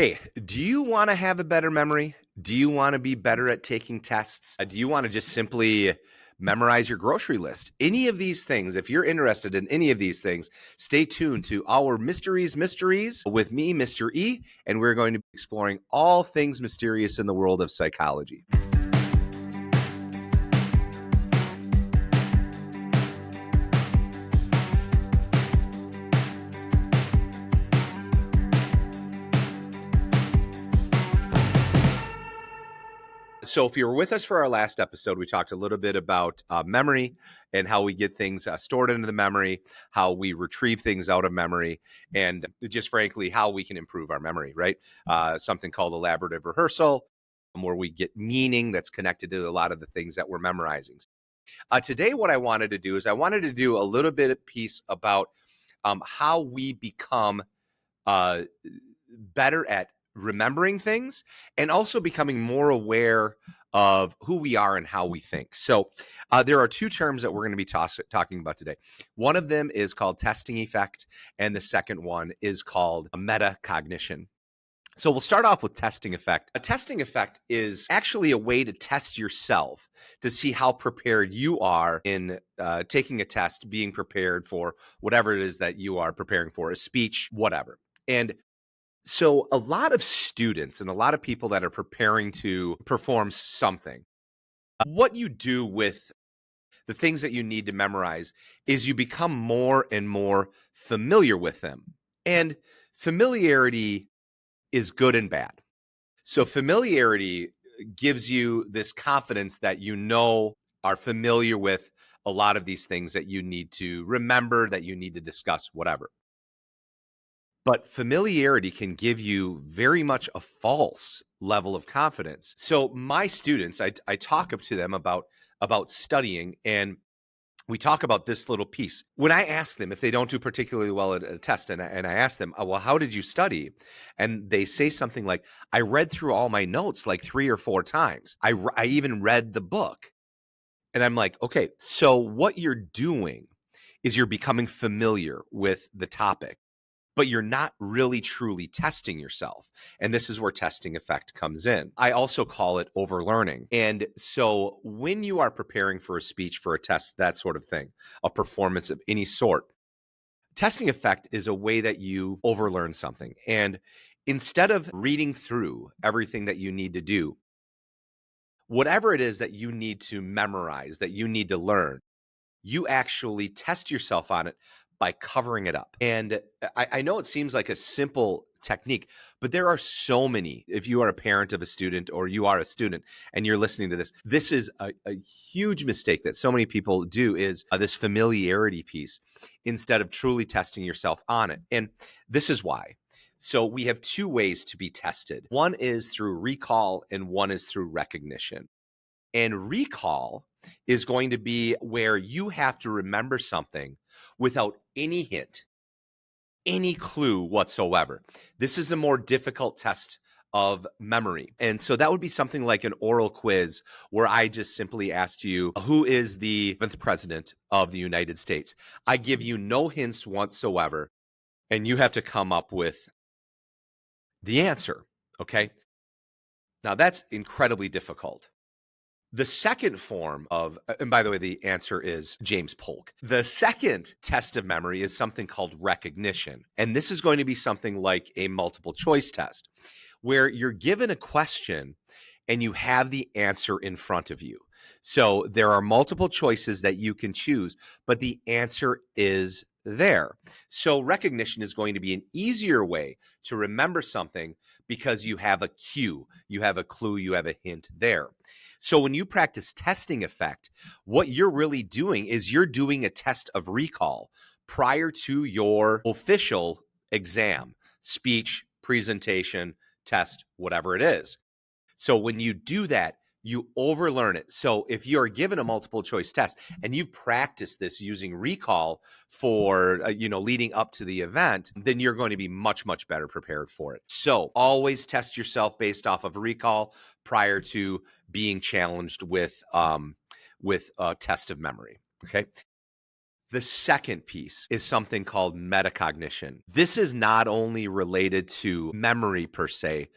Hey, do you want to have a better memory? Do you want to be better at taking tests? Do you want to just simply memorize your grocery list? Any of these things, if you're interested in any of these things, stay tuned to our Mysteries with me, Mr. E, and we're going to be exploring all things mysterious in the world of psychology. So, if you were with us for our last episode, we talked a little bit about memory and how we get things stored into the memory, how we retrieve things out of memory, and just frankly, how we can improve our memory, right? Something called elaborative rehearsal, where we get meaning that's connected to a lot of the things that we're memorizing. Today, what I wanted to do is I wanted to do a little bit of piece about how we become uh, better at remembering things and also becoming more aware of who we are and how we think. So there are two terms that we're going to be talking about today. One of them is called testing effect, and the second one is called metacognition. So we'll start off with testing effect. A testing effect is actually a way to test yourself to see how prepared you are in taking a test, being prepared for whatever it is that you are preparing for, a speech, whatever. And so a lot of students and a lot of people that are preparing to perform something, what you do with the things that you need to memorize is you become more and more familiar with them. And familiarity is good and bad. So familiarity gives you this confidence that are familiar with a lot of these things that you need to remember, that you need to discuss, whatever. But familiarity can give you very much a false level of confidence. So my students, I talk up to them about studying, and we talk about this little piece. When I ask them if they don't do particularly well at a test, and I ask them, well, how did you study? And they say something like, I read through all my notes like 3 or 4 times. I even read the book. And I'm like, okay, so what you're doing is you're becoming familiar with the topic, but you're not really truly testing yourself. And this is where testing effect comes in. I also call it overlearning. And so when you are preparing for a speech, for a test, that sort of thing, a performance of any sort, testing effect is a way that you overlearn something. And instead of reading through everything that you need to do, whatever it is that you need to memorize, that you need to learn, you actually test yourself on it by covering it up. And I know it seems like a simple technique, but there are so many. If you are a parent of a student or you are a student and you're listening to this is a huge mistake that so many people do, is this familiarity piece instead of truly testing yourself on it. And this is why. So we have two ways to be tested. One is through recall and one is through recognition. And recall is going to be where you have to remember something without any hint, any clue whatsoever. This is a more difficult test of memory. And so that would be something like an oral quiz where I just simply asked you, who is the 7th president of the United States? I give you no hints whatsoever, and you have to come up with the answer. Okay. Now that's incredibly difficult. The second form of, and by the way, the answer is James Polk. The second test of memory is something called recognition. And this is going to be something like a multiple choice test, where you're given a question and you have the answer in front of you. So there are multiple choices that you can choose, but the answer is there. So recognition is going to be an easier way to remember something because you have a cue, you have a clue, you have a hint there. So when you practice testing effect, what you're really doing is you're doing a test of recall prior to your official exam, speech, presentation, test, whatever it is. So when you do that, you overlearn it. So if you're given a multiple choice test and you've practiced this using recall for, leading up to the event, then you're going to be much, much better prepared for it. So always test yourself based off of recall prior to being challenged with a test of memory. Okay. The second piece is something called metacognition. This is not only related to memory per se,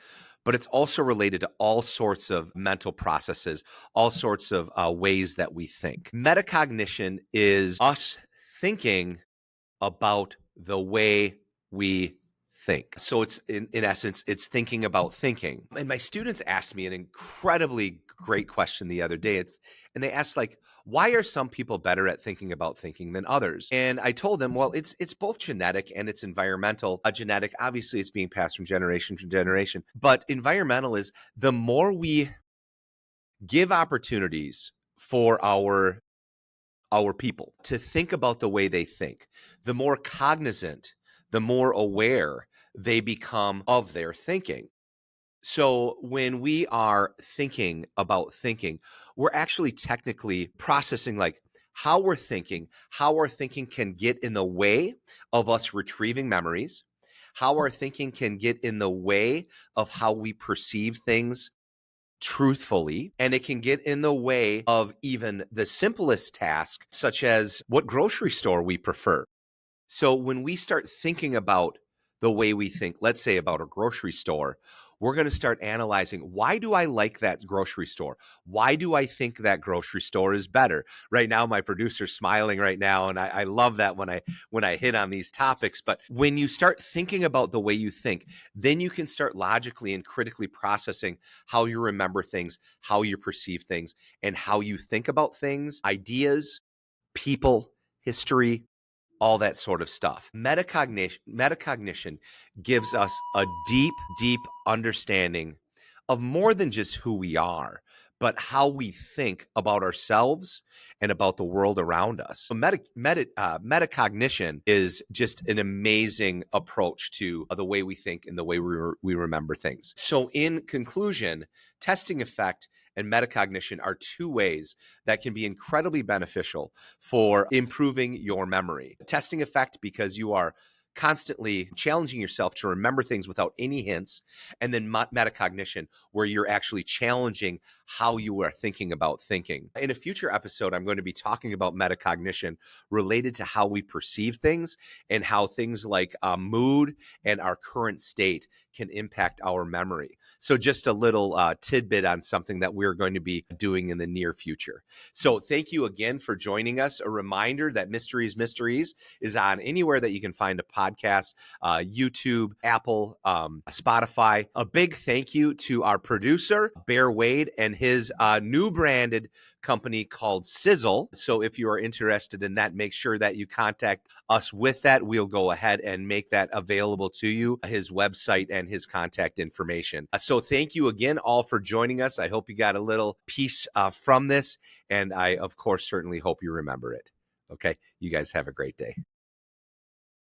but it's also related to all sorts of mental processes, all sorts of ways that we think. Metacognition is us thinking about the way we think. So it's in essence, it's thinking about thinking. And my students asked me an incredibly great question the other day. And they asked, like, why are some people better at thinking about thinking than others? And I told them, well, it's both genetic and it's environmental. Genetic, obviously, it's being passed from generation to generation. But environmental is the more we give opportunities for our people to think about the way they think, the more cognizant, the more aware they become of their thinking. So when we are thinking about thinking, we're actually technically processing like how we're thinking, how our thinking can get in the way of us retrieving memories, how our thinking can get in the way of how we perceive things truthfully, and it can get in the way of even the simplest task, such as what grocery store we prefer. So when we start thinking about the way we think, let's say about a grocery store, we're going to start analyzing, why do I like that grocery store? Why do I think that grocery store is better? Right now, my producer's smiling right now, and I love that when I hit on these topics. But when you start thinking about the way you think, then you can start logically and critically processing how you remember things, how you perceive things, and how you think about things, ideas, people, history, all that sort of stuff. Metacognition gives us a deep, deep understanding of more than just who we are, but how we think about ourselves and about the world around us. So metacognition is just an amazing approach to the way we think and the way we remember things. So in conclusion, testing effect and metacognition are two ways that can be incredibly beneficial for improving your memory. Testing effect, because you are constantly challenging yourself to remember things without any hints, and then metacognition, where you're actually challenging how you are thinking about thinking. In a future episode, I'm going to be talking about metacognition related to how we perceive things and how things like mood and our current state can impact our memory. So just a little tidbit on something that we're going to be doing in the near future. So thank you again for joining us. A reminder that MysterE's is on anywhere that you can find a podcast, YouTube, Apple, Spotify. A big thank you to our producer, Bear Wade, and his new branded company called Sizzle. So if you are interested in that, make sure that you contact us with that. We'll go ahead and make that available to you, his website and his contact information. So thank you again all for joining us. I hope you got a little piece from this, and I, of course, certainly hope you remember it. Okay, you guys have a great day.